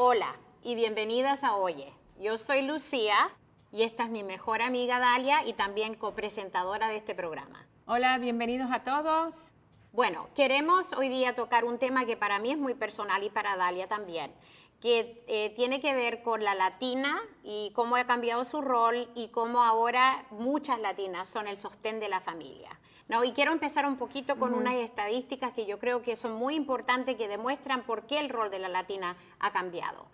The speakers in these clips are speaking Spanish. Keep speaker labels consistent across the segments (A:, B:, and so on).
A: Hola y bienvenidas a Oye. Yo soy Lucía y esta es mi mejor amiga Dalia y también copresentadora de este programa.
B: Hola, bienvenidos a todos.
A: Bueno, queremos hoy día tocar un tema que para mí es muy personal y para Dalia también, que tiene que ver con la latina y cómo ha cambiado su rol y cómo ahora muchas latinas son el sostén de la familia. ¿No? Y quiero empezar un poquito con unas estadísticas que yo creo que son muy importantes, que demuestran por qué el rol de la latina ha cambiado.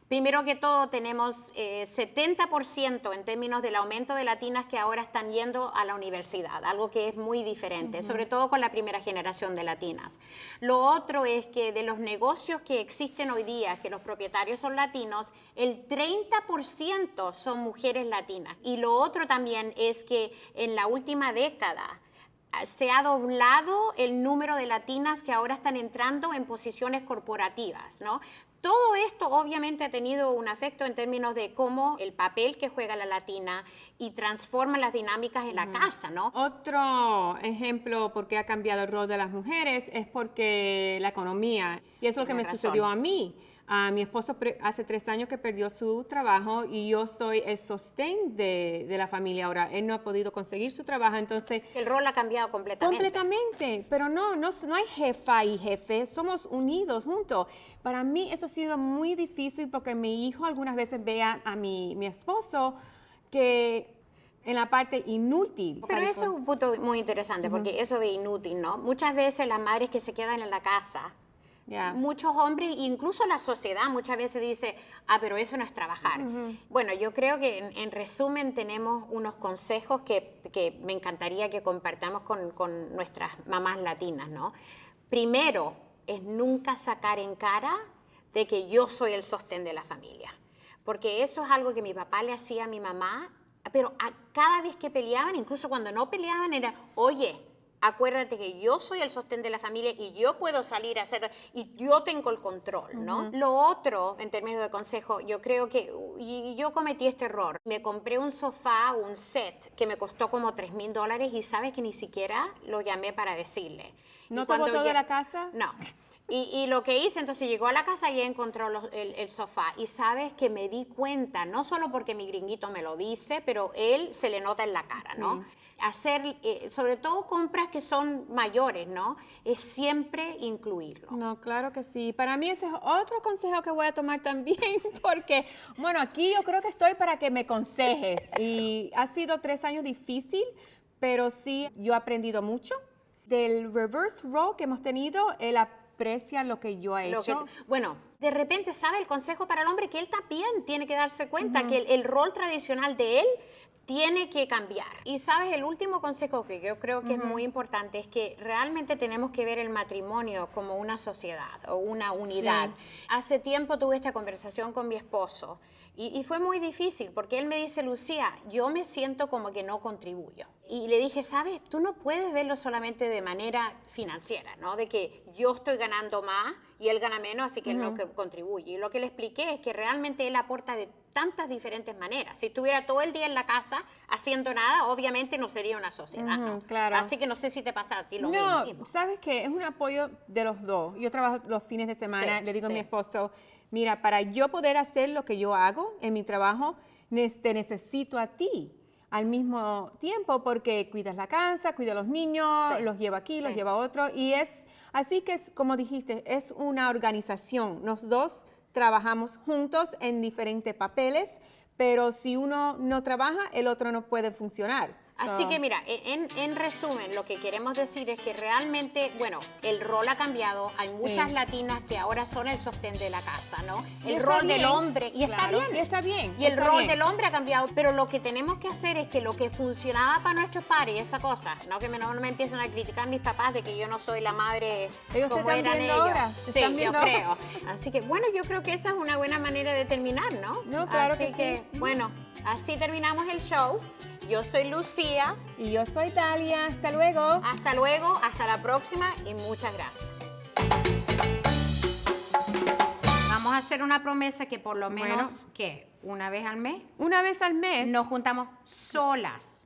A: Primero que todo, tenemos 70% en términos del aumento de latinas que ahora están yendo a la universidad, algo que es muy diferente, sobre todo con la primera generación de latinas. Lo otro es que de los negocios que existen hoy día, que los propietarios son latinos, el 30% son mujeres latinas. Y lo otro también es que en la última década, se ha doblado el número de latinas que ahora están entrando en posiciones corporativas, ¿no? Todo esto obviamente ha tenido un efecto en términos de cómo el papel que juega la latina y transforma las dinámicas en la casa, ¿no?
B: Otro ejemplo por qué ha cambiado el rol de las mujeres es porque la economía, y eso es lo que me sucedió a mí. Mi esposo hace 3 años que perdió su trabajo y yo soy el sostén de la familia ahora. Él no ha podido conseguir su trabajo, entonces...
A: El rol ha cambiado completamente.
B: Completamente, pero no hay jefa y jefe, somos unidos juntos. Para mí eso ha sido muy difícil porque mi hijo algunas veces ve a mi esposo que en la parte inútil.
A: Pero eso es un punto muy interesante, porque eso de inútil, ¿no? Muchas veces las madres que se quedan en la casa, muchos hombres, incluso la sociedad muchas veces dice, pero eso no es trabajar. Bueno, yo creo que en resumen tenemos unos consejos que me encantaría que compartamos con nuestras mamás latinas, ¿no? Primero, es nunca sacar en cara de que yo soy el sostén de la familia, porque eso es algo que mi papá le hacía a mi mamá, pero cada vez que peleaban, incluso cuando no peleaban, era, oye, acuérdate que yo soy el sostén de la familia y yo puedo salir a hacer, y yo tengo el control, ¿no? Lo otro, en términos de consejo, yo creo que, y yo cometí este error, me compré un sofá, un set, que me costó como $3,000 y sabes que ni siquiera lo llamé para decirle.
B: ¿No te botó de la casa?
A: No. Y lo que hice, entonces llegó a la casa y encontró el sofá. Y sabes que me di cuenta, no solo porque mi gringuito me lo dice, pero él se le nota en la cara, ¿no? Hacer, sobre todo compras que son mayores, ¿no? Es siempre incluirlo.
B: No, claro que sí. Para mí ese es otro consejo que voy a tomar también, porque, bueno, aquí yo creo que estoy para que me aconsejes. Y ha sido 3 años difícil, pero sí, yo he aprendido mucho. Del reverse role que hemos tenido, él aprecia lo que yo he hecho.
A: Bueno, de repente sabe el consejo para el hombre que él también tiene que darse cuenta que el rol tradicional de él tiene que cambiar. Y sabes, el último consejo que yo creo que es muy importante es que realmente tenemos que ver el matrimonio como una sociedad o una unidad. Hace tiempo tuve esta conversación con mi esposo y fue muy difícil porque él me dice, Lucía, yo me siento como que no contribuyo. Y le dije, sabes, tú no puedes verlo solamente de manera financiera, ¿no? De que yo estoy ganando más y él gana menos, así que él no contribuye. Y lo que le expliqué es que realmente él aporta de tantas diferentes maneras. Si estuviera todo el día en la casa haciendo nada, obviamente no sería una sociedad, ¿no?
B: Claro.
A: Así que no sé si te pasa a ti lo mismo.
B: No, ¿sabes qué? Es un apoyo de los dos. Yo trabajo los fines de semana, le digo a mi esposo, mira, para yo poder hacer lo que yo hago en mi trabajo, te necesito a ti al mismo tiempo porque cuidas la casa, cuidas a los niños, los lleva aquí, los lleva a otro. Y es así que, como dijiste, es una organización. Los dos trabajamos juntos en diferentes papeles, pero si uno no trabaja, el otro no puede funcionar.
A: Así que mira, en resumen, lo que queremos decir es que realmente, bueno, el rol ha cambiado. Hay muchas latinas que ahora son el sostén de la casa, ¿no? El rol del hombre, y está bien.
B: Y está bien.
A: Y el rol del hombre ha cambiado, pero lo que tenemos que hacer es que lo que funcionaba para nuestros padres, esa cosa, no que no me empiecen a criticar mis papás de que yo no soy la madre como eran ellos.
B: Ahora.
A: Sí, yo creo. Así que, bueno, yo creo que esa es una buena manera de terminar, ¿no?
B: No, claro
A: así que bueno, así terminamos el show. Yo soy Lucía.
B: Y yo soy Dalia. Hasta luego.
A: Hasta luego, hasta la próxima y muchas gracias. Vamos a hacer una promesa que por lo menos, ¿qué? ¿Una vez al mes?
B: Una vez al mes.
A: Nos juntamos solas.